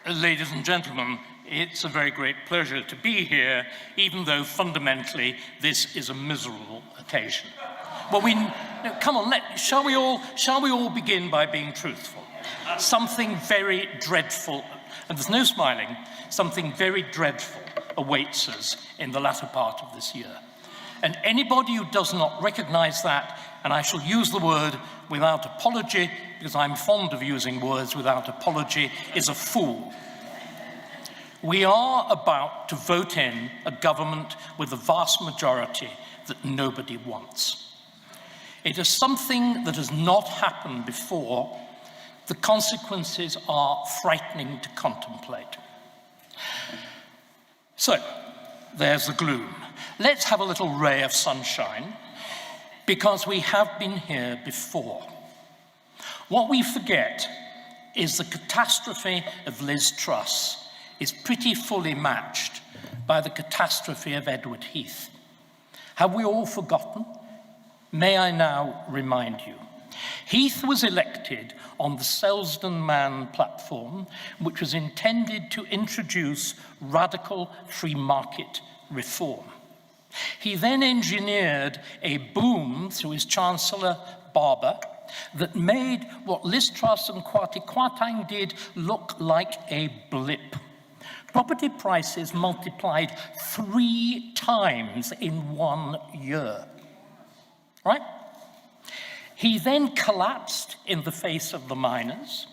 Ladies and gentlemen, it's a very great pleasure to be here, even though fundamentally this is a miserable occasion. Well, come on, shall we all begin by being truthful? Something very dreadful, and there's no smiling, something very dreadful awaits us in the latter part of this year. And anybody who does not recognize that, and I shall use the word without apology, because I'm fond of using words without apology, is a fool. We are about to vote in a government with a vast majority that nobody wants. It is something that has not happened before. The consequences are frightening to contemplate. So, there's the gloom. Let's have a little ray of sunshine, because we have been here before. What we forget is the catastrophe of Liz Truss is pretty fully matched by the catastrophe of Edward Heath. Have we all forgotten? May I now remind you. Heath was elected on the Selsdon Man platform, which was intended to introduce radical free market reform. He then engineered a boom through his Chancellor Barber that made what Liz Truss and Kwasi Kwarteng did look like a blip. Property prices multiplied 3 times in 1 year, right? He then collapsed in the face of the miners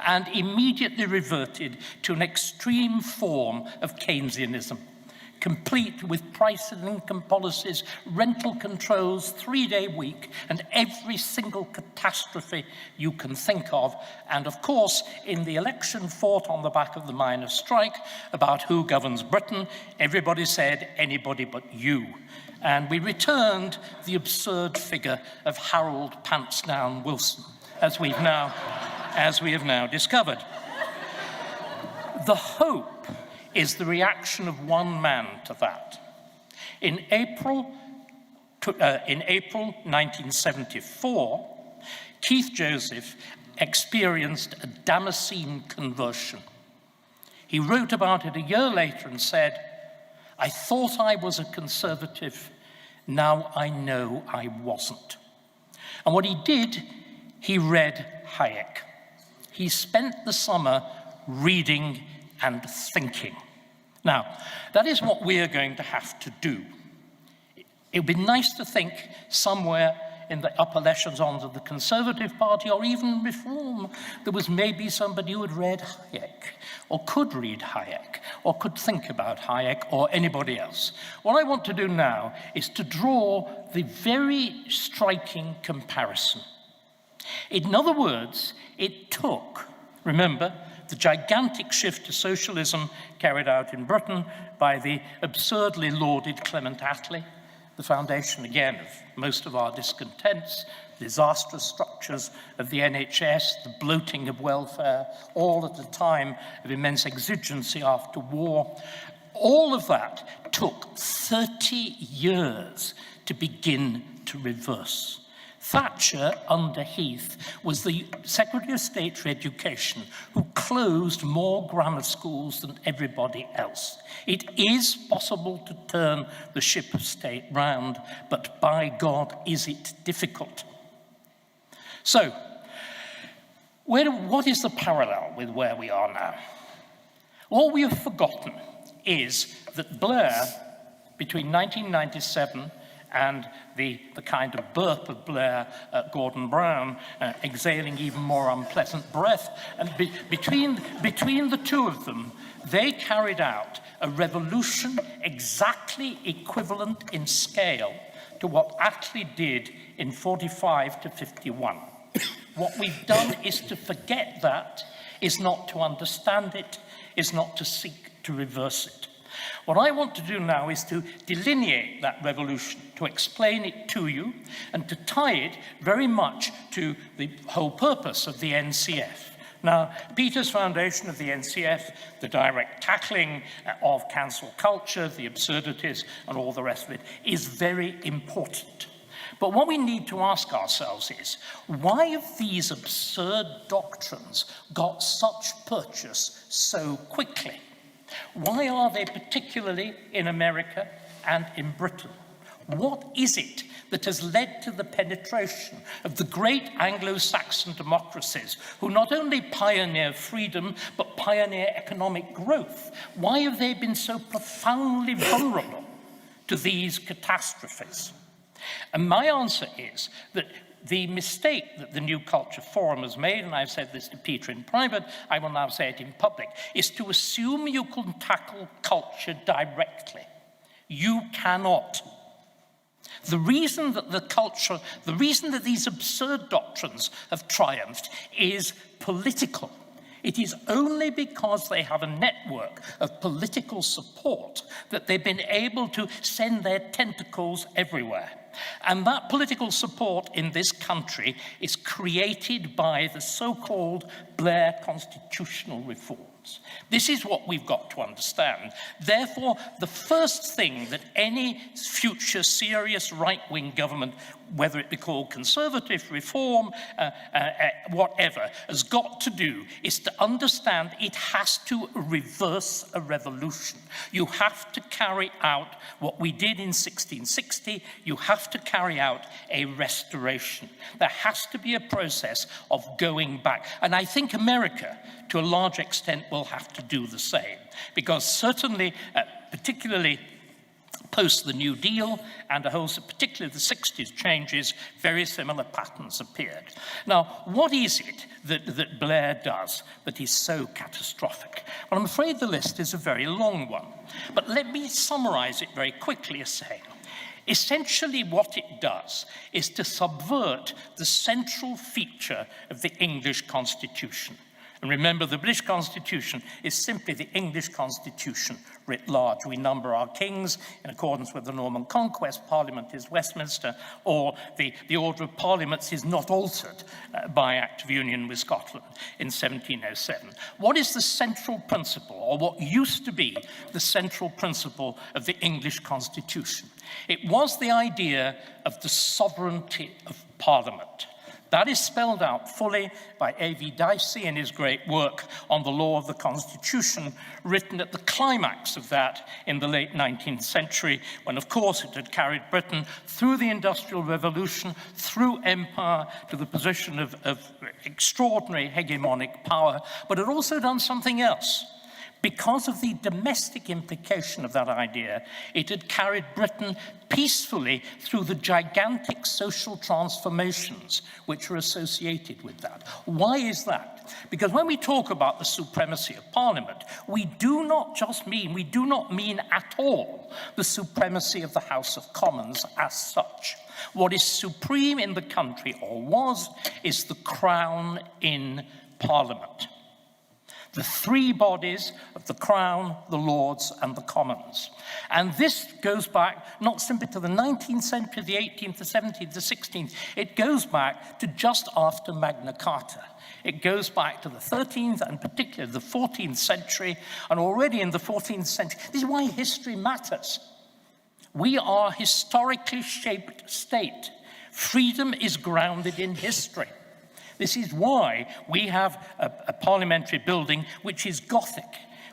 and immediately reverted to an extreme form of Keynesianism, complete with price and income policies, rental controls, 3-day week, and every single catastrophe you can think of. And of course, in the election fought on the back of the miners' strike about who governs Britain, everybody said, anybody but you. And we returned the absurd figure of Harold Pantsdown Wilson, as we have now discovered. The hope is the reaction of one man to that. In April 1974, Keith Joseph experienced a Damascene conversion. He wrote about it a year later and said, "I thought I was a conservative, now I know I wasn't." And what he did, he read Hayek. He spent the summer reading and thinking. Now, that is what we are going to have to do. It would be nice to think somewhere in the upper echelons of the Conservative Party or even Reform, there was maybe somebody who had read Hayek, or could read Hayek, or could think about Hayek, or anybody else. What I want to do now is to draw the very striking comparison. In other words, it took, remember, the gigantic shift to socialism carried out in Britain by the absurdly lauded Clement Attlee, the foundation, again, of most of our discontents, disastrous structures of the NHS, the bloating of welfare, all at a time of immense exigency after war. All of that took 30 years to begin to reverse. Thatcher, under Heath, was the Secretary of State for Education who closed more grammar schools than everybody else. It is possible to turn the ship of state round, but by God, is it difficult. So, what is the parallel with where we are now? All we have forgotten is that Blair, between 1997 and the kind of burp of Blair, Gordon Brown, exhaling even more unpleasant breath. And between the two of them, they carried out a revolution exactly equivalent in scale to what Attlee did in 45 to 51. What we've done is to forget that, is not to understand it, is not to seek to reverse it. What I want to do now is to delineate that revolution, to explain it to you, and to tie it very much to the whole purpose of the NCF. Now, Peter's foundation of the NCF, the direct tackling of cancel culture, the absurdities, and all the rest of it, is very important. But what we need to ask ourselves is, why have these absurd doctrines got such purchase so quickly? Why are they particularly in America and in Britain? What is it that has led to the penetration of the great Anglo-Saxon democracies who not only pioneer freedom, but pioneer economic growth? Why have they been so profoundly vulnerable to these catastrophes? And my answer is that the mistake that the New Culture Forum has made, and I've said this to Peter in private, I will now say it in public, is to assume you can tackle culture directly. You cannot. The reason that these absurd doctrines have triumphed is political. It is only because they have a network of political support that they've been able to send their tentacles everywhere. And that political support in this country is created by the so-called Blair constitutional reforms. This is what we've got to understand. Therefore, the first thing that any future serious right-wing government, whether it be called conservative, reform, whatever, has got to do is to understand it has to reverse a revolution. You have to carry out what we did in 1660. You have to carry out a restoration. There has to be a process of going back. And I think America, to a large extent, will have to do the same. Because certainly, particularly post the New Deal and particularly the 60s changes, very similar patterns appeared. Now, what is it that Blair does that is so catastrophic? Well, I'm afraid the list is a very long one, but let me summarize it very quickly as saying, essentially what it does is to subvert the central feature of the English Constitution. And remember, the British Constitution is simply the English Constitution writ large. We number our kings in accordance with the Norman Conquest. Parliament is Westminster, or the order of parliaments is not altered by Act of Union with Scotland in 1707. What is the central principle, or what used to be the central principle of the English Constitution? It was the idea of the sovereignty of Parliament. That is spelled out fully by A.V. Dicey in his great work on the law of the Constitution, written at the climax of that in the late 19th century, when, of course, it had carried Britain through the Industrial Revolution, through empire, to the position of extraordinary hegemonic power, but had also done something else. Because of the domestic implication of that idea, it had carried Britain peacefully through the gigantic social transformations which are associated with that. Why is that? Because when we talk about the supremacy of Parliament, we do not mean at all the supremacy of the House of Commons as such. What is supreme in the country, or was, is the Crown in Parliament. The three bodies of the Crown, the Lords, and the Commons. And this goes back not simply to the 19th century, the 18th, the 17th, the 16th. It goes back to just after Magna Carta. It goes back to the 13th and particularly the 14th century. And already in the 14th century, this is why history matters. We are a historically shaped state. Freedom is grounded in history. This is why we have a parliamentary building which is Gothic,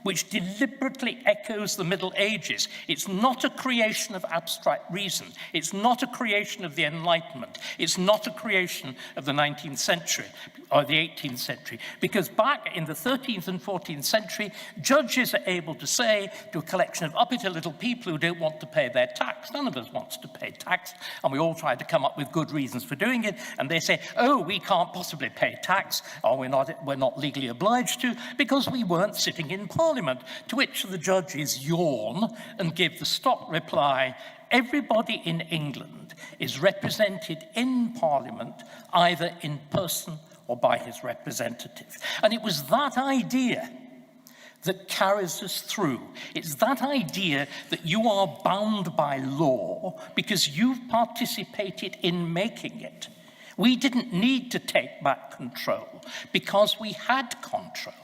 which deliberately echoes the Middle Ages. It's not a creation of abstract reason. It's not a creation of the Enlightenment. It's not a creation of the 19th century or the 18th century. Because back in the 13th and 14th century, judges are able to say to a collection of uppity little people who don't want to pay their tax, none of us wants to pay tax, and we all try to come up with good reasons for doing it, and they say, oh, we can't possibly pay tax, or we're not legally obliged to, because we weren't sitting in Parliament. To which the judges yawn and give the stock reply, everybody in England is represented in Parliament either in person or by his representative. And it was that idea that carries us through. It's that idea that you are bound by law because you've participated in making it. We didn't need to take back control because we had control.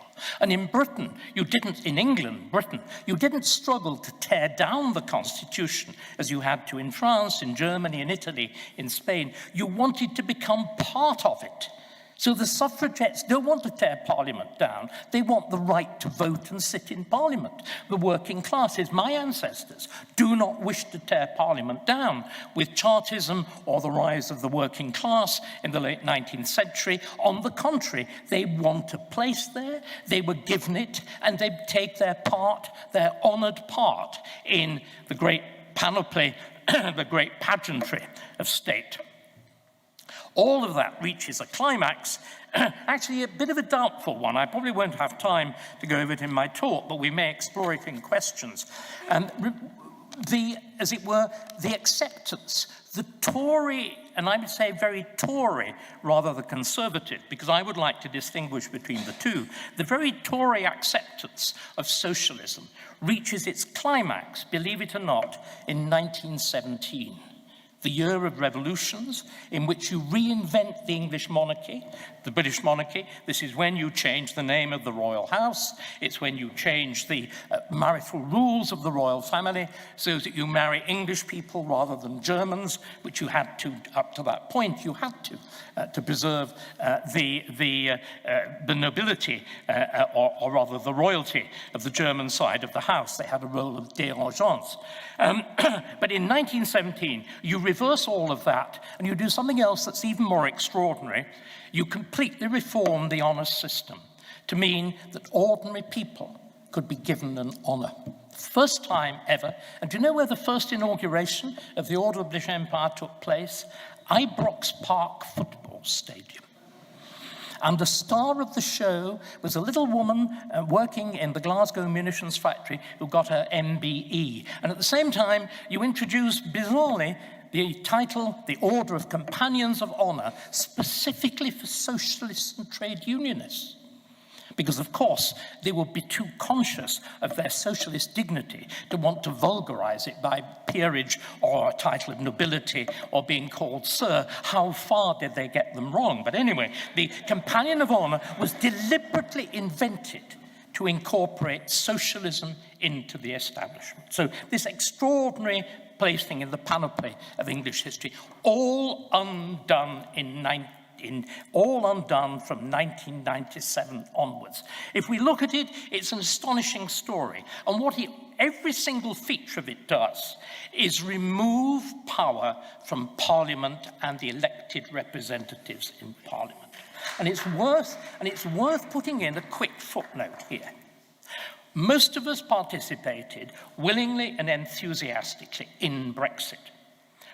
And in Britain, Britain, you didn't struggle to tear down the constitution as you had to in France, in Germany, in Italy, in Spain. You wanted to become part of it. So the suffragettes don't want to tear Parliament down. They want the right to vote and sit in Parliament. The working classes, my ancestors, do not wish to tear Parliament down. With Chartism or the rise of the working class in the late 19th century, on the contrary, they want a place there, they were given it, and they take their part, their honoured part, in the great panoply, the great pageantry of state. All of that reaches a climax, actually a bit of a doubtful one. I probably won't have time to go over it in my talk, but we may explore it in questions. As it were, the acceptance, the Tory, and I would say very Tory rather than conservative, because I would like to distinguish between the two, the very Tory acceptance of socialism reaches its climax, believe it or not, in 1917. The year of revolutions, in which you reinvent the English monarchy, the British monarchy. This is when you change the name of the royal house. It's when you change the marital rules of the royal family so that you marry English people rather than Germans, which you had to, up to that point, you had to preserve the nobility, or rather the royalty of the German side of the house. They had a role of dérangeance. But in 1917, you reverse all of that, and you do something else that's even more extraordinary. You completely reform the honour system to mean that ordinary people could be given an honour. First time ever. And do you know where the first inauguration of the Order of the British Empire took place? Ibrox Park Football Stadium. And the star of the show was a little woman working in the Glasgow munitions factory who got her MBE. And at the same time, you introduced, bizarrely, the title, the Order of Companions of Honour, specifically for socialists and trade unionists. Because, of course, they would be too conscious of their socialist dignity to want to vulgarize it by peerage or a title of nobility or being called sir. How far did they get them wrong? But anyway, the Companion of Honour was deliberately invented to incorporate socialism into the establishment. So this extraordinary placing in the panoply of English history, all undone from 1997 onwards. If we look at it, it's an astonishing story. And every single feature of it does is remove power from Parliament and the elected representatives in Parliament. And it's worth putting in a quick footnote here. Most of us participated willingly and enthusiastically in Brexit,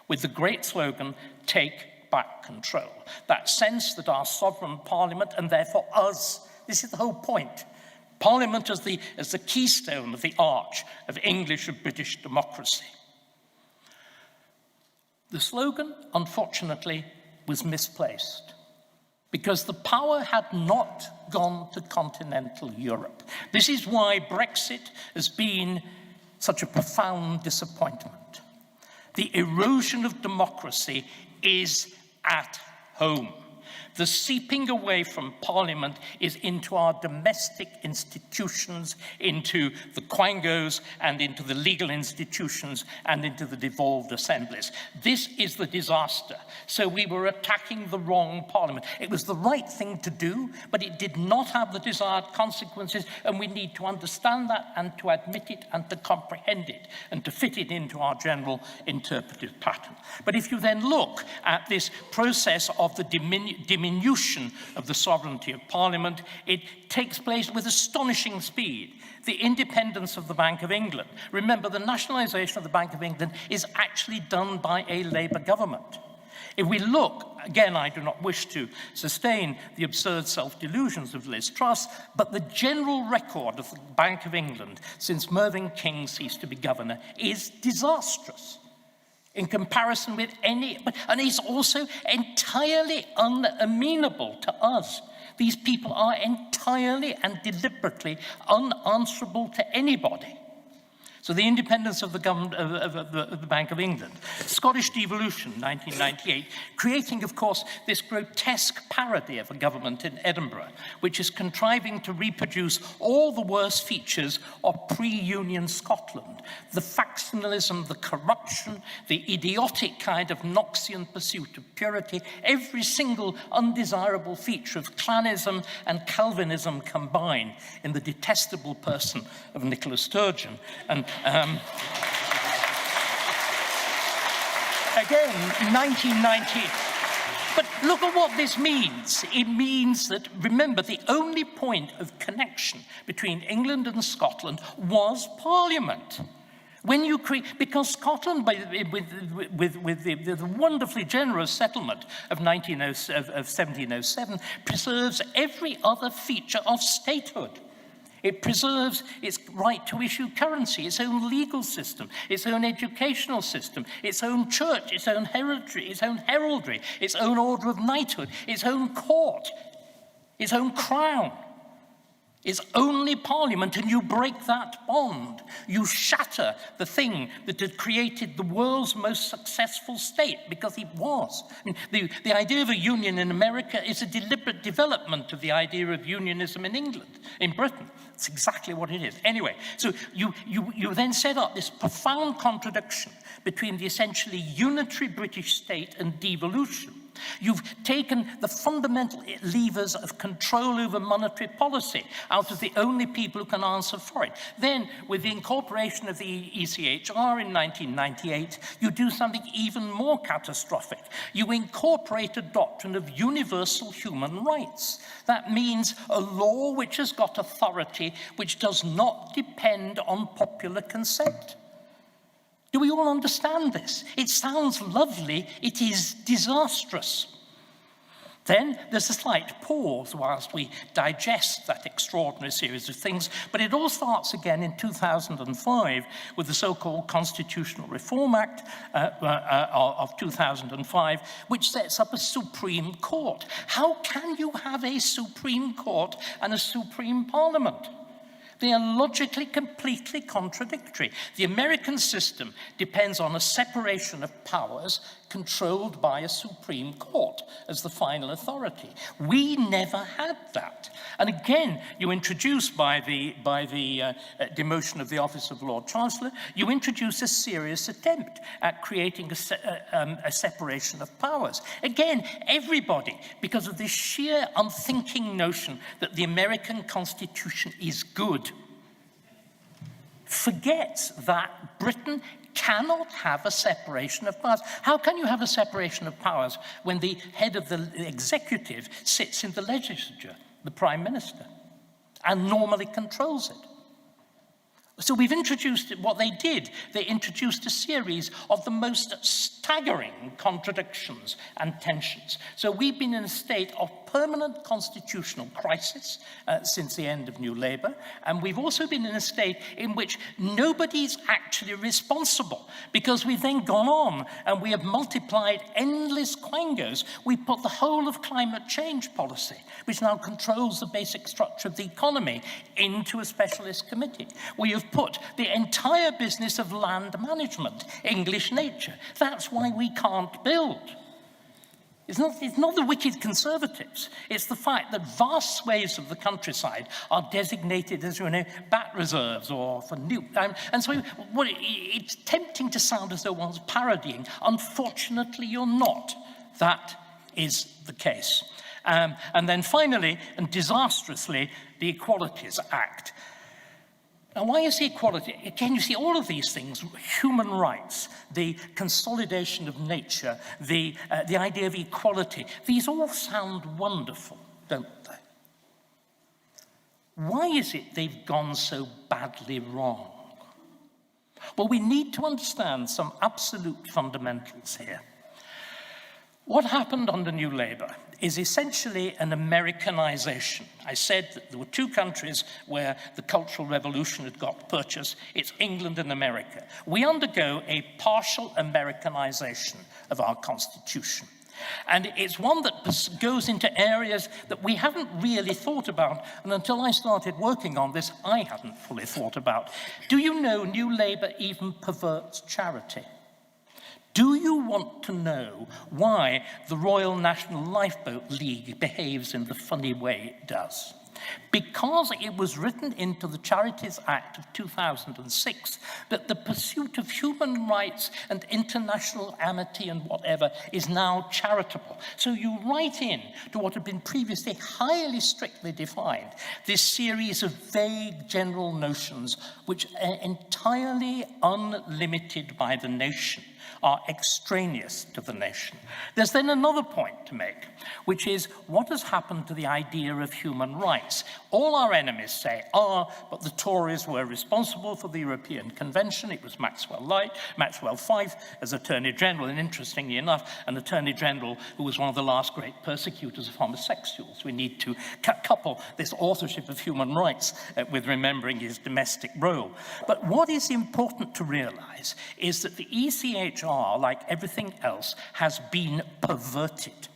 with the great slogan, "Take back control." That sense that our sovereign Parliament, and therefore us, this is the whole point, Parliament as the keystone of the arch of English and British democracy. The slogan, unfortunately, was misplaced, because the power had not gone to continental Europe. This is why Brexit has been such a profound disappointment. The erosion of democracy is at home. The seeping away from Parliament is into our domestic institutions, into the quangos and into the legal institutions and into the devolved assemblies. This is the disaster. So we were attacking the wrong Parliament. It was the right thing to do, but it did not have the desired consequences, and we need to understand that and to admit it and to comprehend it and to fit it into our general interpretive pattern. But if you then look at this process of the diminution of the sovereignty of Parliament, it takes place with astonishing speed. The independence of the Bank of England. Remember, the nationalisation of the Bank of England is actually done by a Labour government. If we look, again, I do not wish to sustain the absurd self-delusions of Liz Truss, but the general record of the Bank of England since Mervyn King ceased to be governor is disastrous in comparison with and is also entirely unamenable to us. These people are entirely and deliberately unanswerable to anybody. So So the independence of the government of the Bank of England. Scottish devolution, 1998, creating, of course, this grotesque parody of a government in Edinburgh, which is contriving to reproduce all the worst features of pre-Union Scotland. The factionalism, the corruption, the idiotic kind of Knoxian pursuit of purity, every single undesirable feature of clanism and Calvinism combined in the detestable person of Nicola Sturgeon. And again, 1990. But look at what this means. It means that, remember, the only point of connection between England and Scotland was Parliament. When you create, because Scotland, with the wonderfully generous settlement of 1707, preserves every other feature of statehood. It preserves its right to issue currency, its own legal system, its own educational system, its own church, its own heraldry, its own order of knighthood, its own court, its own crown. It's only Parliament, and you break that bond. You shatter the thing that had created the world's most successful state, because it was. I mean, the idea of a union in America is a deliberate development of the idea of unionism in England, in Britain. It's exactly what it is. Anyway, so you then set up this profound contradiction between the essentially unitary British state and devolution. You've taken the fundamental levers of control over monetary policy out of the only people who can answer for it. Then, with the incorporation of the ECHR in 1998, you do something even more catastrophic. You incorporate a doctrine of universal human rights. That means a law which has got authority, which does not depend on popular consent. Do we all understand this? It sounds lovely, it is disastrous. Then there's a slight pause whilst we digest that extraordinary series of things, but it all starts again in 2005 with the so-called Constitutional Reform Act of 2005, which sets up a Supreme Court. How can you have a Supreme Court and a Supreme Parliament? They are logically completely contradictory. The American system depends on a separation of powers controlled by a Supreme Court as the final authority. We never had that. And again, you introduce by the demotion of the office of Lord Chancellor, you introduce a serious attempt at creating a separation of powers. Again, everybody, because of this sheer unthinking notion that the American Constitution is good, forgets that Britain cannot have a separation of powers. How can you have a separation of powers when the head of the executive sits in the legislature, the Prime Minister, and normally controls it? So we've introduced what they did. They introduced a series of the most staggering contradictions and tensions. So we've been in a state of permanent constitutional crisis since the end of New Labour, and we've also been in a state in which nobody's actually responsible, because we've then gone on and we have multiplied endless quangos. We put the whole of climate change policy, which now controls the basic structure of the economy, into a specialist committee. We have put the entire business of land management, English nature. That's why we can't build. It's not the wicked conservatives. It's the fact that vast swathes of the countryside are designated as, bat reserves or for new. And so it's tempting to sound as though one's parodying. Unfortunately, you're not. That is the case. And then finally, and disastrously, the Equalities Act. Now, why is the equality? Again, you see all of these things, human rights, the consolidation of nature, the idea of equality, these all sound wonderful, don't they? Why is it they've gone so badly wrong? Well, we need to understand some absolute fundamentals here. What happened under New Labour is essentially an Americanization. I said that there were two countries where the Cultural Revolution had got purchased. It's England and America. We undergo a partial Americanization of our Constitution. And it's one that goes into areas that we haven't really thought about, and until I started working on this, I hadn't fully thought about. Do you know New Labour even perverts charity? Do you want to know why the Royal National Lifeboat League behaves in the funny way it does? Because it was written into the Charities Act of 2006 that the pursuit of human rights and international amity and whatever is now charitable. So you write in to what had been previously highly strictly defined, this series of vague general notions which are entirely unlimited by the nation, are extraneous to the nation. There's then another point to make, which is what has happened to the idea of human rights? All our enemies say, but the Tories were responsible for the European Convention. It was Maxwell Fyfe as Attorney General, and interestingly enough, an Attorney General who was one of the last great persecutors of homosexuals. We need to couple this authorship of human rights with remembering his domestic role. But what is important to realize is that the ECHR, like everything else, has been perverted.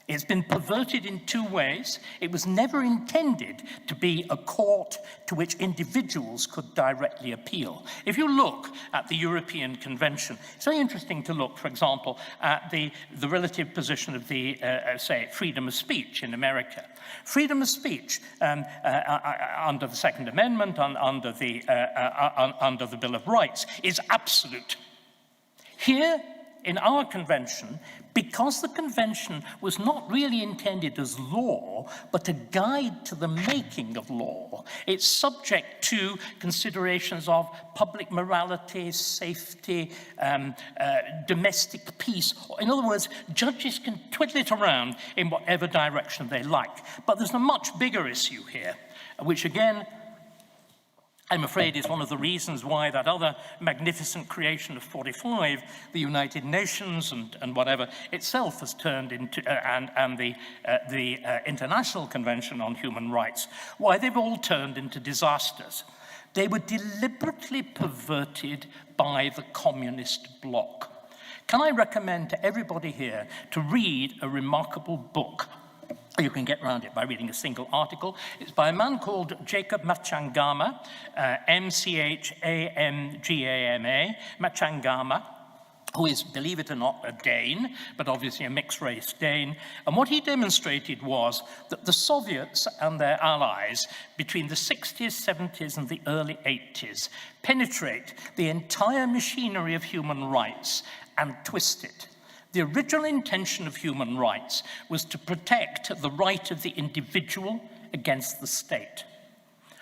It's been perverted in two ways. It was never intended to be a court to which individuals could directly appeal. If you look at the European Convention, it's very interesting to look, for example, at the relative position of the, say, freedom of speech in America. Freedom of speech under the Second Amendment, under the Bill of Rights, is absolute. Here, in our convention, because the convention was not really intended as law, but a guide to the making of law, it's subject to considerations of public morality, safety, domestic peace. In other words, judges can twiddle it around in whatever direction they like. But there's a much bigger issue here, which again, I'm afraid is one of the reasons why that other magnificent creation of 45, the United Nations and whatever, itself has turned into, and the International Convention on Human Rights, why they've all turned into disasters. They were deliberately perverted by the communist bloc. Can I recommend to everybody here to read a remarkable book? You can get around it by reading a single article. It's by a man called Jacob Mchangama, M-C-H-A-N-G-A-M-A, Mchangama, who is, believe it or not, a Dane, but obviously a mixed-race Dane. And what he demonstrated was that the Soviets and their allies between the 60s, 70s, and the early 80s penetrate the entire machinery of human rights and twist it. The original intention of human rights was to protect the right of the individual against the state.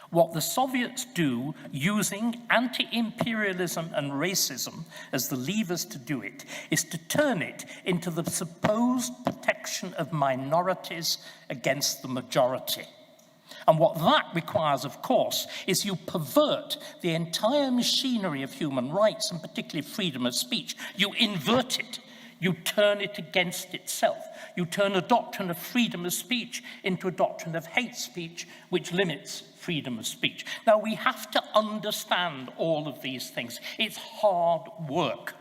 What the Soviets do, using anti-imperialism and racism as the levers to do it, is to turn it into the supposed protection of minorities against the majority. And what that requires, of course, is you pervert the entire machinery of human rights, and particularly freedom of speech. You invert it. You turn it against itself. You turn a doctrine of freedom of speech into a doctrine of hate speech, which limits freedom of speech. Now, we have to understand all of these things. It's hard work.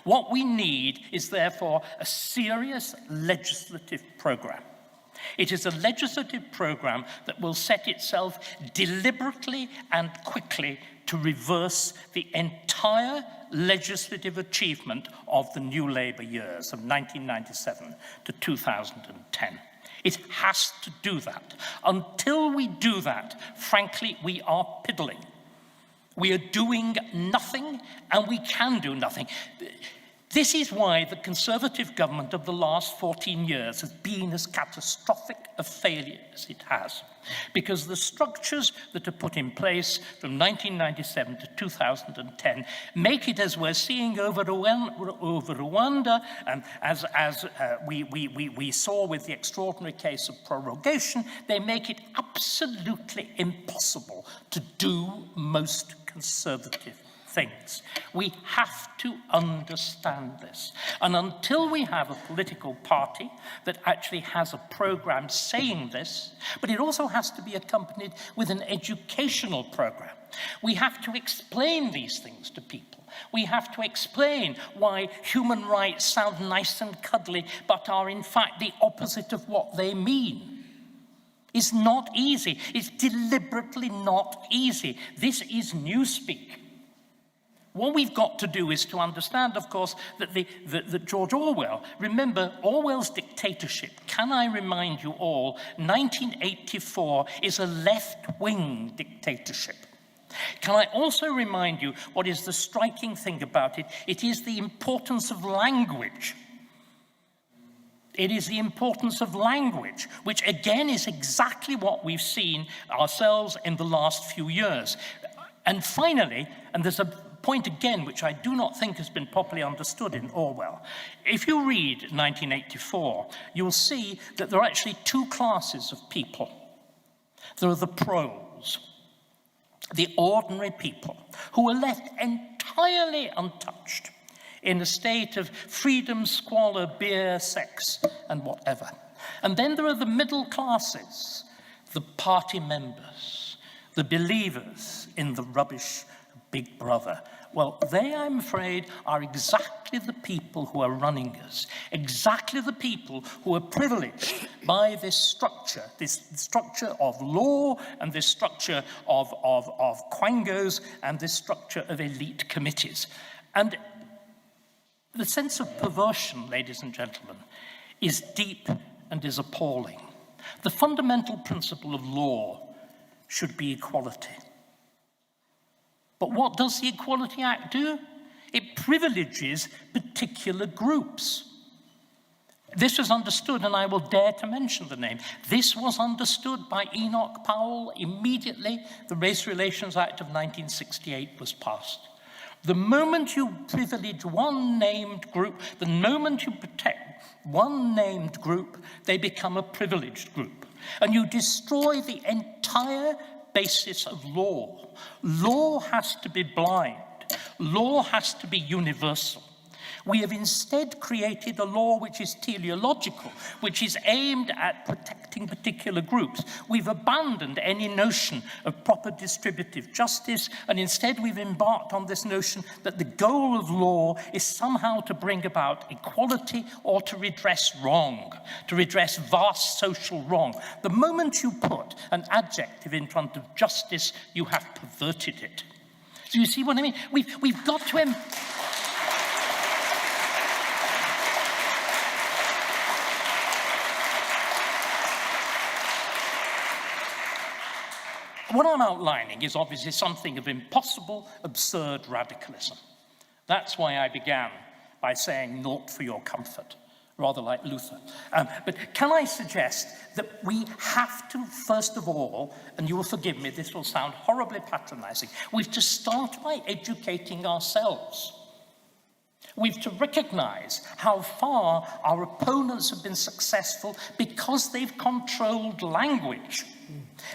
What we need is, therefore, a serious legislative program. It is a legislative program that will set itself deliberately and quickly to reverse the entire legislative achievement of the New Labour years of 1997 to 2010. It has to do that. Until we do that, frankly, we are piddling. We are doing nothing, and we can do nothing. This is why the Conservative government of the last 14 years has been as catastrophic a failure as it has. Because the structures that are put in place from 1997 to 2010 make it, as we're seeing over Rwanda, and as we saw with the extraordinary case of prorogation, they make it absolutely impossible to do most conservative things. We have to understand this. And until we have a political party that actually has a program saying this, but it also has to be accompanied with an educational program. We have to explain these things to people. We have to explain why human rights sound nice and cuddly, but are in fact the opposite of what they mean. It's not easy. It's deliberately not easy. This is newspeak. What we've got to do is to understand, of course, that George Orwell, remember Orwell's dictatorship, can I remind you all, 1984 is a left-wing dictatorship. Can I also remind you what is the striking thing about it? It is the importance of language. It is the importance of language, which again is exactly what we've seen ourselves in the last few years. And finally, and there's a point again which I do not think has been properly understood in Orwell. If you read 1984, you'll see that there are actually two classes of people. There are the pros, the ordinary people, who are left entirely untouched in a state of freedom, squalor, beer, sex, and whatever. And then there are the middle classes, the party members, the believers in the rubbish Big Brother. Well, they, I'm afraid, are exactly the people who are running us, exactly the people who are privileged by this structure of law and this structure of quangos and this structure of elite committees. And the sense of perversion, ladies and gentlemen, is deep and is appalling. The fundamental principle of law should be equality. But what does the Equality Act do? It privileges particular groups. This was understood, and I will dare to mention the name. This was understood by Enoch Powell immediately the Race Relations Act of 1968 was passed. The moment you privilege one named group, the moment you protect one named group, they become a privileged group. And you destroy the entire basis of law. Law has to be blind. Law has to be universal. We have instead created a law which is teleological, which is aimed at protecting particular groups. We've abandoned any notion of proper distributive justice, and instead we've embarked on this notion that the goal of law is somehow to bring about equality or to redress wrong, to redress vast social wrong. The moment you put an adjective in front of justice, you have perverted it. So you see what I mean? We've got to... What I'm outlining is obviously something of impossible, absurd radicalism. That's why I began by saying naught for your comfort, rather like Luther. But can I suggest that we have to, first of all, and you will forgive me, this will sound horribly patronizing, we've to start by educating ourselves. We've to recognize how far our opponents have been successful because they've controlled language,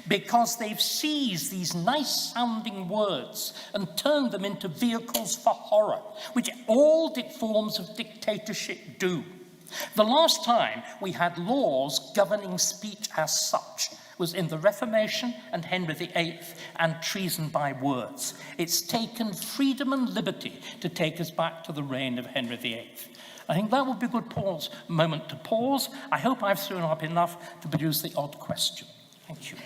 because they've seized these nice-sounding words and turned them into vehicles for horror, which all forms of dictatorship do. The last time we had laws governing speech as such was in the Reformation and Henry VIII and treason by words. It's taken freedom and liberty to take us back to the reign of Henry VIII. I think that would be a good moment to pause. I hope I've thrown up enough to produce the odd question. Thank you.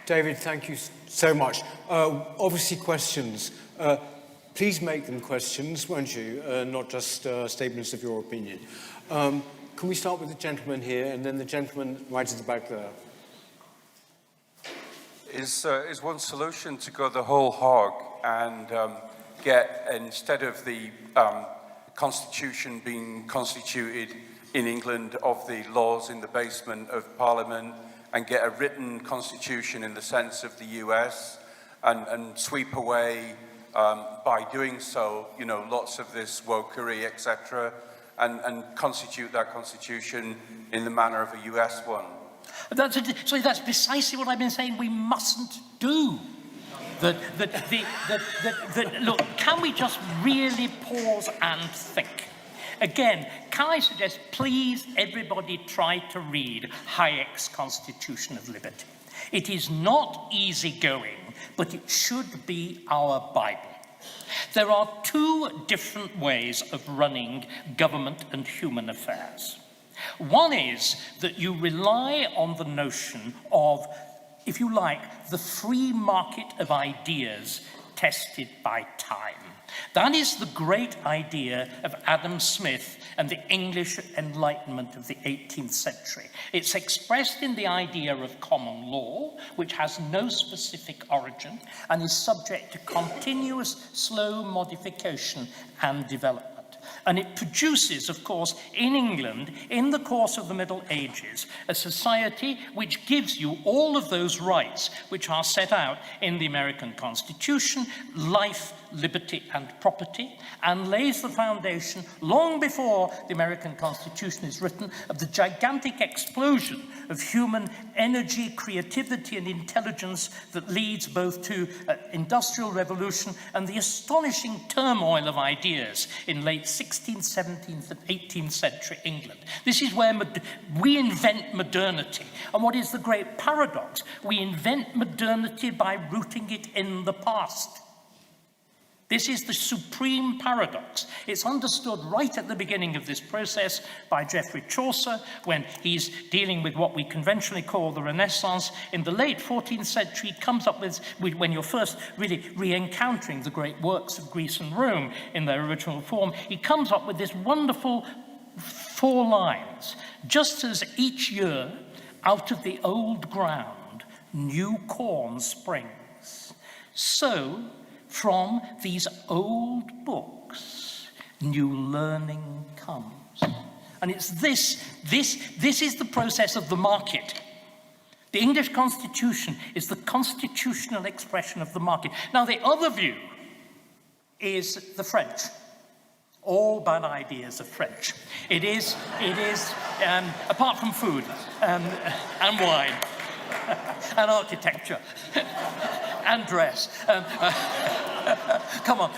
David, thank you so much. Obviously questions. Please make them questions, won't you? Not just statements of your opinion. Can we start with the gentleman here and then the gentleman right at the back there? Is one solution to go the whole hog and get, instead of the constitution being constituted in England of the laws in the basement of Parliament and get a written constitution in the sense of the US and sweep away, by doing so, you know, lots of this wokery, etc., and constitute that constitution in the manner of a US one. That's precisely what I've been saying we mustn't do. Look, can we just really pause and think? Again, can I suggest, please, everybody try to read Hayek's Constitution of Liberty. It is not easygoing, but it should be our Bible. There are two different ways of running government and human affairs. One is that you rely on the notion of, if you like, the free market of ideas tested by time. That is the great idea of Adam Smith and the English Enlightenment of the 18th century. It's expressed in the idea of common law, which has no specific origin and is subject to continuous slow modification and development. And it produces, of course, in England, in the course of the Middle Ages, a society which gives you all of those rights which are set out in the American Constitution, life, liberty, and property, and lays the foundation, long before the American Constitution is written, of the gigantic explosion of human energy, creativity, and intelligence that leads both to industrial revolution and the astonishing turmoil of ideas in late 16th, 17th, and 18th century England. This is where we invent modernity. And what is the great paradox? We invent modernity by rooting it in the past. This is the supreme paradox. It's understood right at the beginning of this process by Geoffrey Chaucer when he's dealing with what we conventionally call the Renaissance. In the late 14th century, he comes up with, when you're first really re-encountering the great works of Greece and Rome in their original form, he comes up with this wonderful 4 lines. Just as each year, out of the old ground, new corn springs, so from these old books, new learning comes. And it's this is the process of the market. The English Constitution is the constitutional expression of the market. Now, the other view is the French. All bad ideas of French. It is apart from food and wine and architecture and dress. Come on,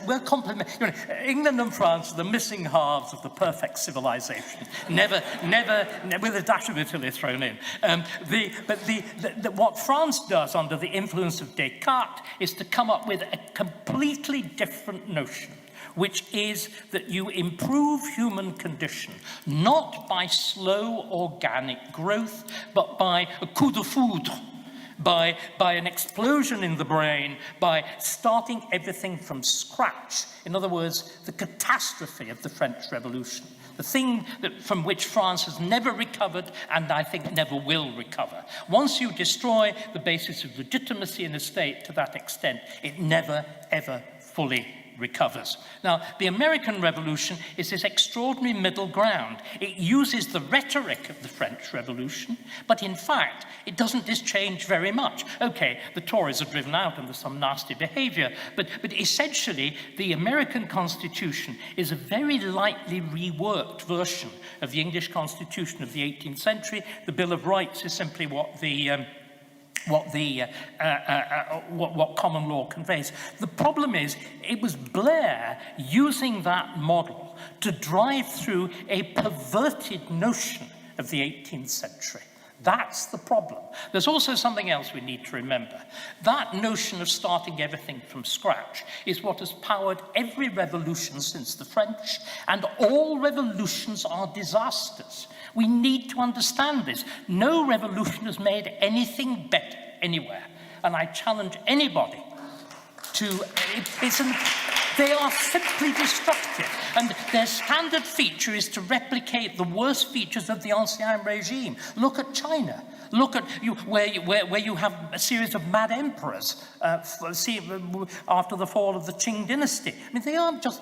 we'll compliment. You know, England and France are the missing halves of the perfect civilization. Never, with a dash of Italy thrown in. What France does under the influence of Descartes is to come up with a completely different notion, which is that you improve human condition, not by slow organic growth, but by a coup de foudre, by an explosion in the brain, by starting everything from scratch. In other words, the catastrophe of the French Revolution, the thing from which France has never recovered and I think never will recover. Once you destroy the basis of legitimacy in a state to that extent, it never, ever fully recovers. Now, the American Revolution is this extraordinary middle ground. It uses the rhetoric of the French Revolution, but in fact, it doesn't change very much. Okay, the Tories are driven out and there's some nasty behavior, but essentially, the American Constitution is a very lightly reworked version of the English Constitution of the 18th century. The Bill of Rights is simply what common law conveys. The problem is, it was Blair using that model to drive through a perverted notion of the 18th century. That's the problem. There's also something else we need to remember. That notion of starting everything from scratch is what has powered every revolution since the French, and all revolutions are disasters. We need to understand this. No revolution has made anything better anywhere. And I challenge anybody to... They are simply destructive. And their standard feature is to replicate the worst features of the ancien regime. Look at China. Look at where you have a series of mad emperors after the fall of the Qing dynasty. I mean, they aren't just,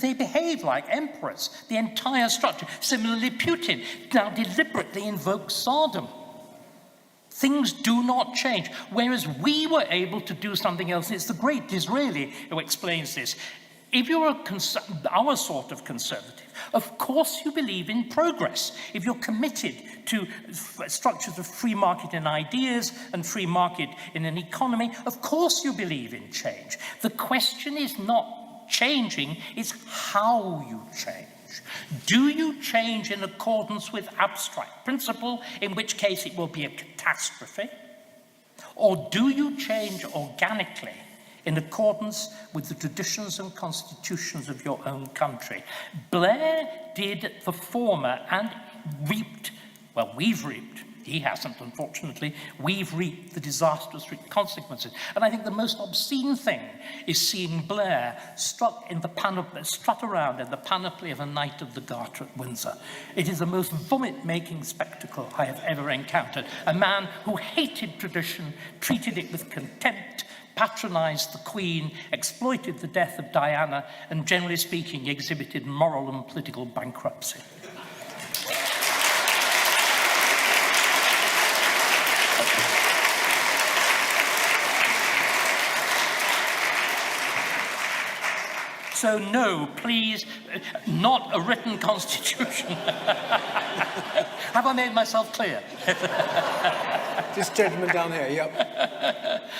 they behave like emperors, the entire structure. Similarly, Putin now deliberately invokes tsardom. Things do not change, whereas we were able to do something else. It's the great Disraeli who explains this. If you're our sort of conservative, of course you believe in progress. If you're committed to structures of free market in ideas and free market in an economy, of course you believe in change. The question is not changing, it's how you change. Do you change in accordance with abstract principle, in which case it will be a catastrophe? Or do you change organically in accordance with the traditions and constitutions of your own country? Blair did the former and reaped, well, we've reaped, he hasn't, unfortunately, we've reaped the disastrous consequences. And I think the most obscene thing is seeing Blair strut around in the panoply of a Knight of the Garter at Windsor. It is the most vomit-making spectacle I have ever encountered. A man who hated tradition, treated it with contempt, patronized the Queen, exploited the death of Diana, and generally speaking, exhibited moral and political bankruptcy. So no, please, not a written constitution. Have I made myself clear? This gentleman down here, yep.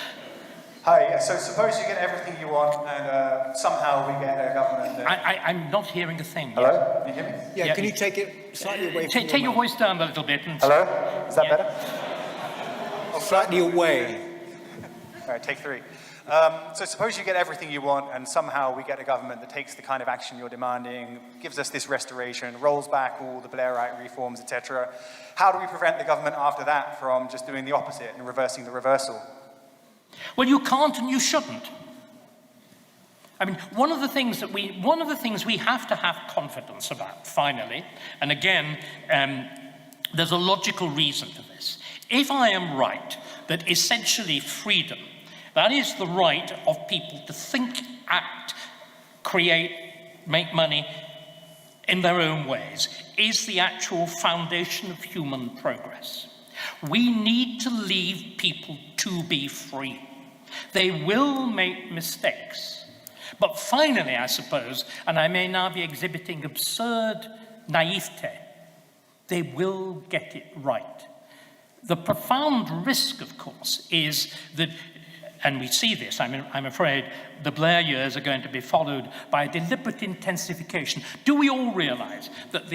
Hi, so suppose you get everything you want and somehow we get a government that... I'm not hearing a thing. Hello? Can you hear me? Yeah, can you take it slightly away from Take your voice down a little bit. And Hello? Is that better? Slightly away. All right, take 3. So suppose you get everything you want and somehow we get a government that takes the kind of action you're demanding, gives us this restoration, rolls back all the Blairite reforms, etc. How do we prevent the government after that from just doing the opposite and reversing the reversal? Well, you can't and you shouldn't. I mean, one of the things we have to have confidence about, finally, and again, there's a logical reason to this. If I am right that essentially freedom, that is the right of people to think, act, create, make money in their own ways, is the actual foundation of human progress. We need to leave people to be free. They will make mistakes. But finally, I suppose, and I may now be exhibiting absurd naivete, they will get it right. The profound risk, of course, is that, and we see this, I'm afraid the Blair years are going to be followed by a deliberate intensification. Do we all realize that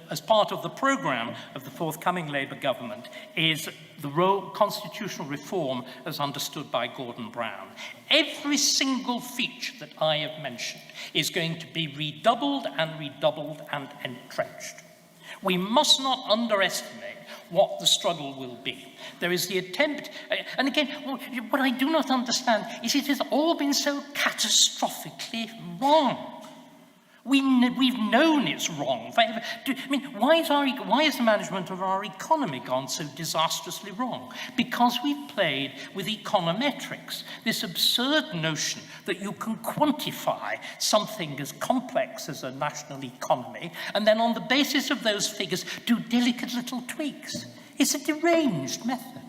as part of the program of the forthcoming Labour government is the constitutional reform as understood by Gordon Brown? Every single feature that I have mentioned is going to be redoubled and entrenched. We must not underestimate what the struggle will be. There is the attempt, and again, what I do not understand is it has all been so catastrophically wrong. We've known it's wrong forever. I mean, why is the management of our economy gone so disastrously wrong? Because we've played with econometrics, this absurd notion that you can quantify something as complex as a national economy, and then on the basis of those figures do delicate little tweaks. It's a deranged method.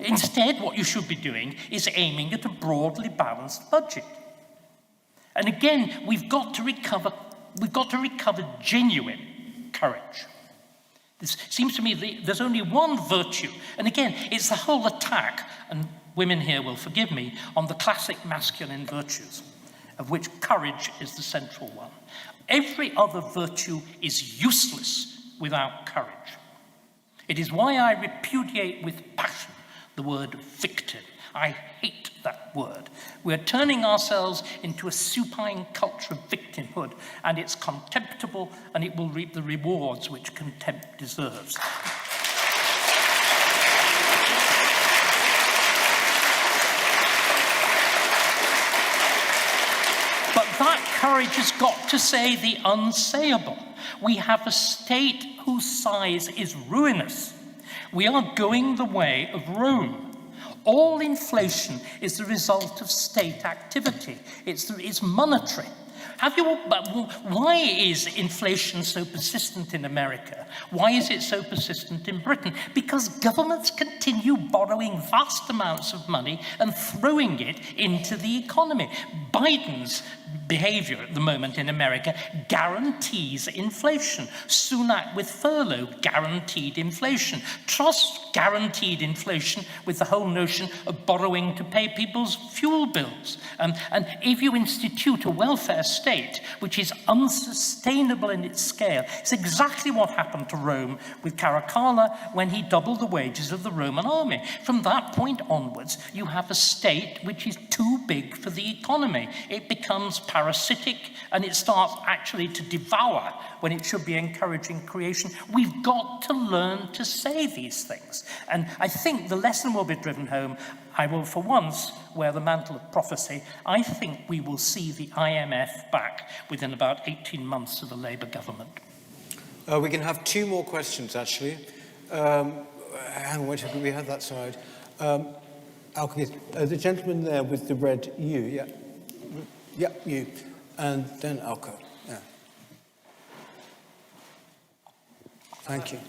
Instead, what you should be doing is aiming at a broadly balanced budget. And again, we've got to recover genuine courage. This seems to me there's only one virtue, and again, it's the whole attack, and women here will forgive me, on the classic masculine virtues, of which courage is the central one. Every other virtue is useless without courage. It is why I repudiate with passion the word victim. I hate that word. We're turning ourselves into a supine culture of victimhood, and it's contemptible, and it will reap the rewards which contempt deserves. courage has got to say the unsayable. We have a state whose size is ruinous. We are going the way of Rome. All inflation is the result of state activity. It's monetary. Why is inflation so persistent in America? Why is it so persistent in Britain? Because governments continue borrowing vast amounts of money and throwing it into the economy. Biden's behavior at the moment in America guarantees inflation. Sunak with furlough guaranteed inflation. Truss guaranteed inflation with the whole notion of borrowing to pay people's fuel bills. And if you institute a welfare state which is unsustainable in its scale, it's exactly what happened to Rome with Caracalla when he doubled the wages of the Roman army. From that point onwards, you have a state which is too big for the economy. It becomes parasitic and it starts actually to devour when it should be encouraging creation. We've got to learn to say these things. And I think the lesson will be driven home. I will, for once, wear the mantle of prophecy. I think we will see the IMF back within about 18 months of the Labour government. We can have two more questions, actually. Hang on, wait, we have that side. Alchemist, the gentleman there with the red U, yeah. Yeah, you. And then Alco, yeah. Thank you.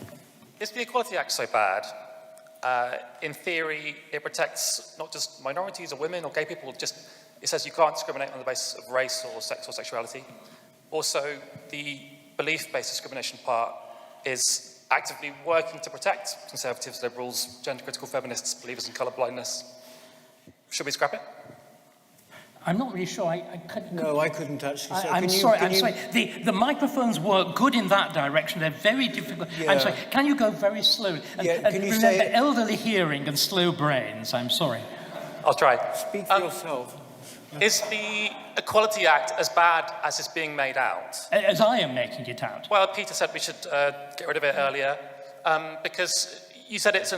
Is the Equality Act so bad? In theory, it protects not just minorities or women or gay people, it says you can't discriminate on the basis of race or sex or sexuality. Also, the belief-based discrimination part is actively working to protect conservatives, liberals, gender-critical feminists, believers in colour-blindness. Should we scrap it? I'm not really sure. I couldn't. No, I couldn't actually. So I'm sorry. The microphones work good in that direction. They're very difficult. Yeah. I'm sorry. Can you go very slowly? And remember, elderly hearing and slow brains. I'm sorry. I'll try. Speak for yourself. Is the Equality Act as bad as it's being made out? As I am making it out. Well, Peter said we should get rid of it earlier because you said it's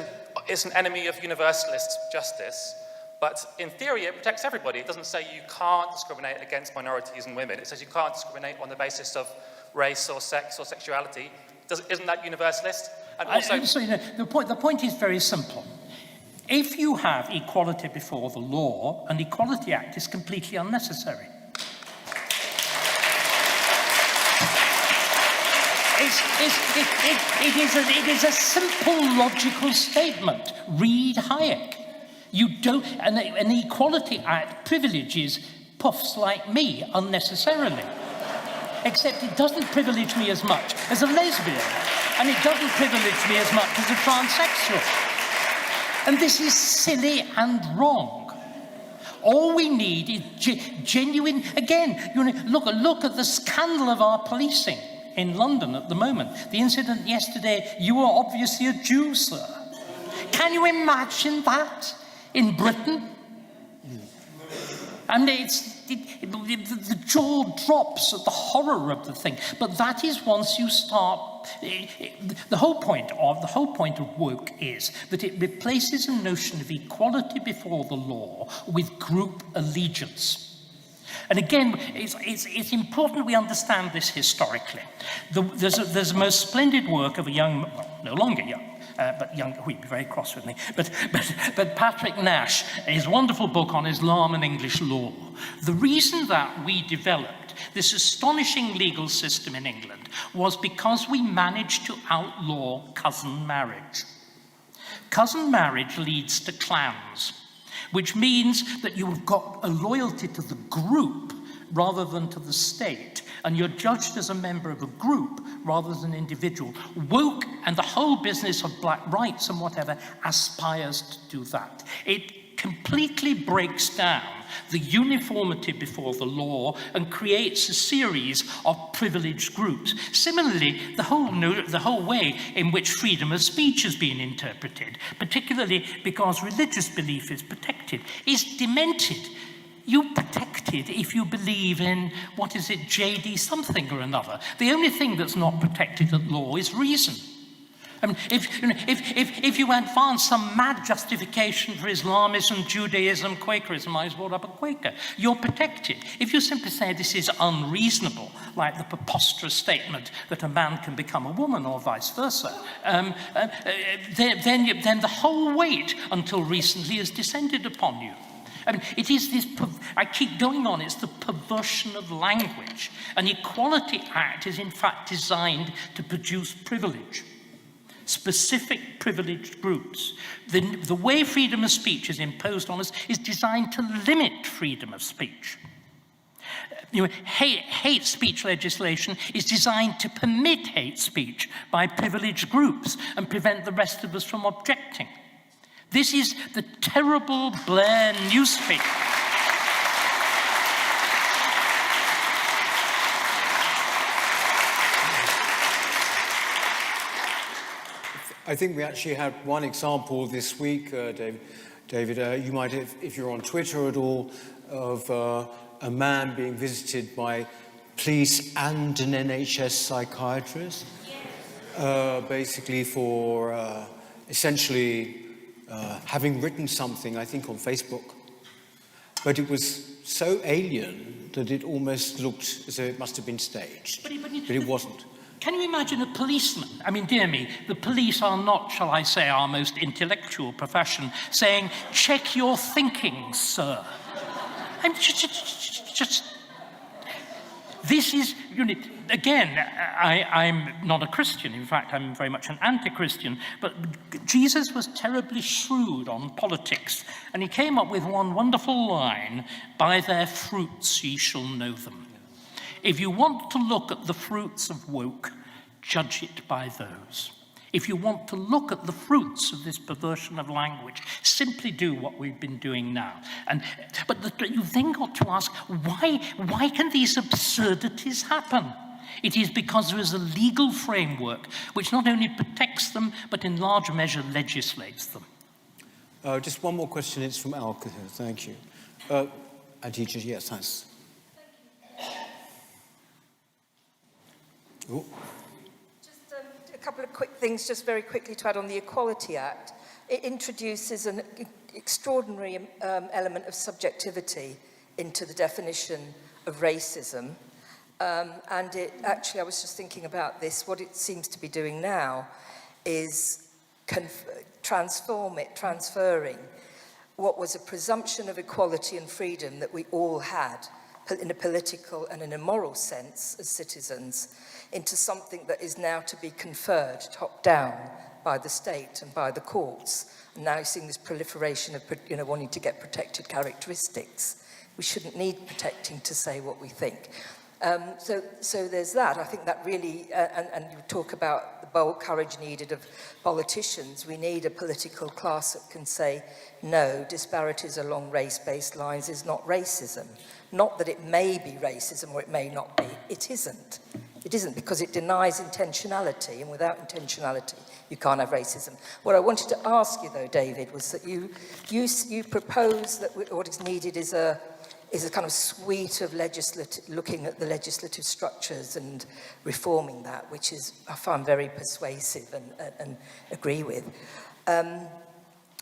an enemy of universalist justice. But in theory, it protects everybody. It doesn't say you can't discriminate against minorities and women. It says you can't discriminate on the basis of race or sex or sexuality. Isn't that universalist? And also, the point is very simple. If you have equality before the law, an Equality Act is completely unnecessary. It is a simple, logical statement. Read Hayek. You don't, and an Equality Act privileges puffs like me unnecessarily. Except it doesn't privilege me as much as a lesbian, and it doesn't privilege me as much as a transsexual. And this is silly and wrong. All we need is genuine, again, look at the scandal of our policing in London at the moment. The incident yesterday, you were obviously a Jew, sir. Can you imagine that? In Britain, and the jaw drops at the horror of the thing. But that is once you start. The whole point of woke is that it replaces a notion of equality before the law with group allegiance. And again, it's important we understand this historically. There's a most splendid work of a young, well, no longer young. But young, he'd be very cross with me. But Patrick Nash, his wonderful book on Islam and English law. The reason that we developed this astonishing legal system in England was because we managed to outlaw cousin marriage. Cousin marriage leads to clans, which means that you've got a loyalty to the group rather than to the state. And you're judged as a member of a group rather than an individual. Woke and the whole business of black rights and whatever aspires to do that. It completely breaks down the uniformity before the law and creates a series of privileged groups. Similarly, the whole way in which freedom of speech has been interpreted, particularly because religious belief is protected, is demented. You protected if you believe in, what is it, JD something or another. The only thing that's not protected at law is reason. I mean, if you advance some mad justification for Islamism, Judaism, Quakerism, I was brought up a Quaker, you're protected. If you simply say this is unreasonable, like the preposterous statement that a man can become a woman or vice versa, then the whole weight until recently has descended upon you. I mean, it is this, I keep going on, it's the perversion of language. An Equality Act is in fact designed to produce privilege. Specific privileged groups. The way freedom of speech is imposed on us is designed to limit freedom of speech. Hate speech legislation is designed to permit hate speech by privileged groups and prevent the rest of us from objecting. This is the terrible Blair newspeak. I think we actually had one example this week, David, you might have, if you're on Twitter at all, of a man being visited by police and an NHS psychiatrist, basically for essentially having written something, I think, on Facebook. But it was so alien that it almost looked as though it must have been staged, but it wasn't. Can you imagine a policeman? I mean, dear me, the police are not, shall I say, our most intellectual profession, saying, check your thinking, sir. And this is, again, I'm not a Christian. In fact, I'm very much an anti-Christian. But Jesus was terribly shrewd on politics. And he came up with one wonderful line, by their fruits ye shall know them. If you want to look at the fruits of woke, judge it by those. If you want to look at the fruits of this perversion of language, simply do what we've been doing now. But you've then got to ask, why can these absurdities happen? It is because there is a legal framework which not only protects them, but in large measure legislates them. Just one more question, it's from Alka here, thank you. And teachers, yes, thanks. Ooh. Just a couple of quick things, just very quickly to add on the Equality Act. It introduces an extraordinary element of subjectivity into the definition of racism. And it actually, I was just thinking about this, what it seems to be doing now is transferring what was a presumption of equality and freedom that we all had in a political and in a moral sense as citizens into something that is now to be conferred top-down by the state and by the courts. And now you're seeing this proliferation of, wanting to get protected characteristics. We shouldn't need protecting to say what we think. So there's that. I think that really, and you talk about the bold courage needed of politicians. We need a political class that can say, no, disparities along race-based lines is not racism. Not that it may be racism or it may not be. It isn't. It isn't, because it denies intentionality, and without intentionality, you can't have racism. What I wanted to ask you, though, David, was that you propose that what is needed is a kind of suite of looking at the legislative structures and reforming that, which is, I find very persuasive and agree with.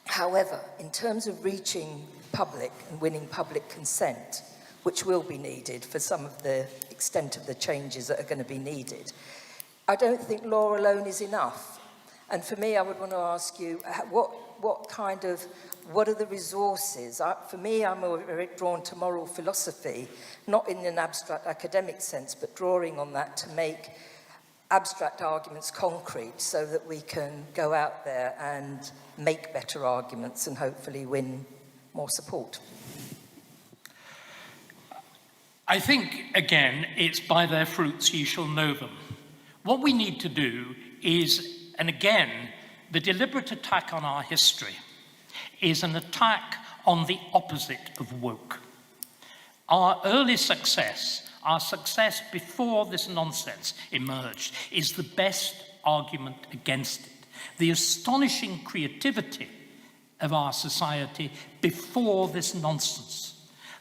However, in terms of reaching public and winning public consent, which will be needed for some of the extent of the changes that are going to be needed, I don't think law alone is enough. And for me, I would want to ask you, what are the resources? For me, I'm very drawn to moral philosophy, not in an abstract academic sense, but drawing on that to make abstract arguments concrete so that we can go out there and make better arguments and hopefully win more support. I think, again, it's by their fruits ye shall know them. What we need to do is, and again, the deliberate attack on our history is an attack on the opposite of woke. Our early success, our success before this nonsense emerged, is the best argument against it. The astonishing creativity of our society before this nonsense.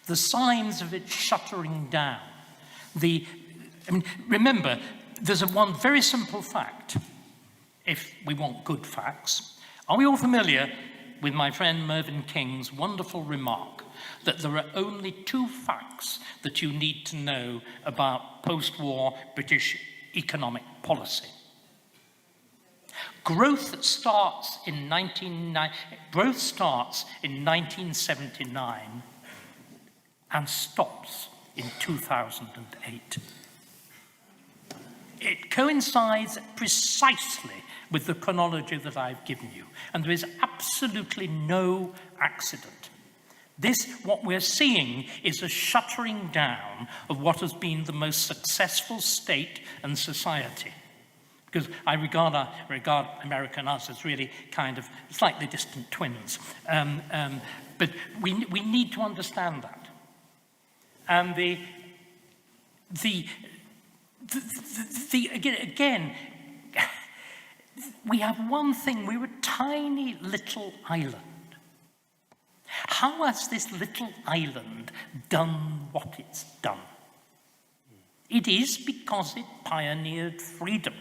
The signs of it shuttering down. Remember, there's one very simple fact. if we want good facts. Are we all familiar with my friend Mervyn King's wonderful remark that there are only 2 facts that you need to know about post-war British economic policy? Growth starts in 1979 and stops in 2008. It coincides precisely with the chronology that I've given you, and there is absolutely no accident. What we're seeing is a shuttering down of what has been the most successful state and society. Because I regard America and us as really kind of slightly distant twins. But we need to understand that. And again, we have one thing, we're a tiny little island. How has this little island done what it's done? It is because it pioneered freedom.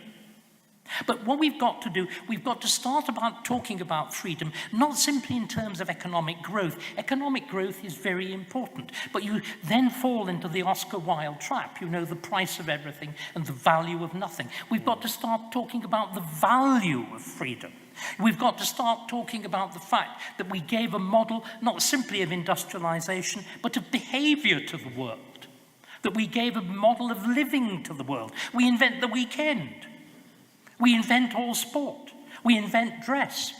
But what we've got to do, we've got to start talking about freedom, not simply in terms of economic growth. Economic growth is very important, but you then fall into the Oscar Wilde trap, the price of everything and the value of nothing. We've got to start talking about the value of freedom. We've got to start talking about the fact that we gave a model not simply of industrialization, but of behavior to the world. That we gave a model of living to the world. We invent the weekend. We invent all sport. We invent dress.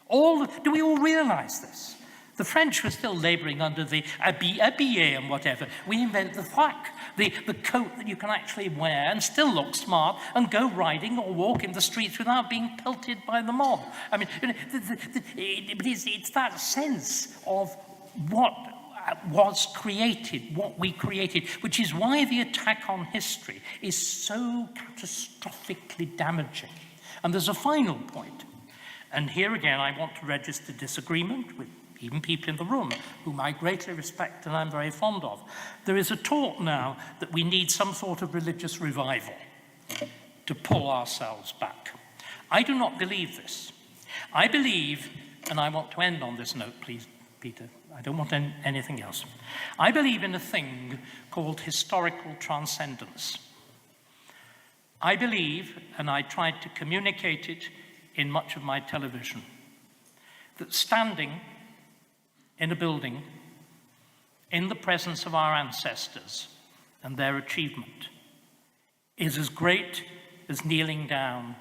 Do we all realize this? The French were still laboring under the habillé and whatever. We invent the frock, the coat that you can actually wear and still look smart and go riding or walk in the streets without being pelted by the mob. I mean, it's that sense of what was created, what we created, which is why the attack on history is so catastrophically damaging. And there's a final point. And here again, I want to register disagreement with even people in the room, whom I greatly respect and I'm very fond of. There is a talk now that we need some sort of religious revival to pull ourselves back. I do not believe this. I believe, and I want to end on this note, please, Peter, I don't want anything else. I believe in a thing called historical transcendence. I believe, and I tried to communicate it in much of my television, that standing in a building in the presence of our ancestors and their achievement is as great as kneeling down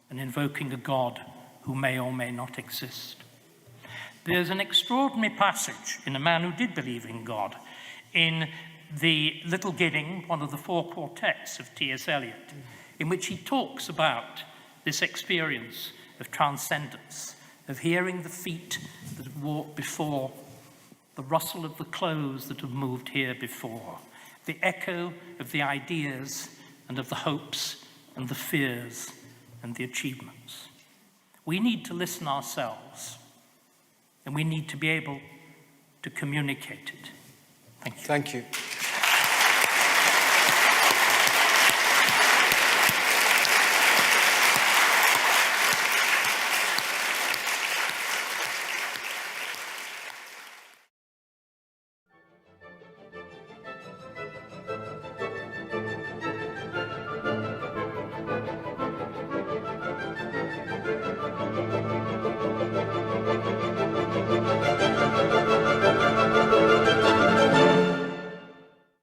and invoking a God who may or may not exist. There's an extraordinary passage in A Man Who Did Believe in God in the Little Gidding, one of the 4 quartets of T.S. Eliot, in which he talks about this experience of transcendence, of hearing the feet that have walked before, the rustle of the clothes that have moved here before, the echo of the ideas and of the hopes and the fears and the achievements. We need to listen ourselves, and we need to be able to communicate it. Thank you. Thank you.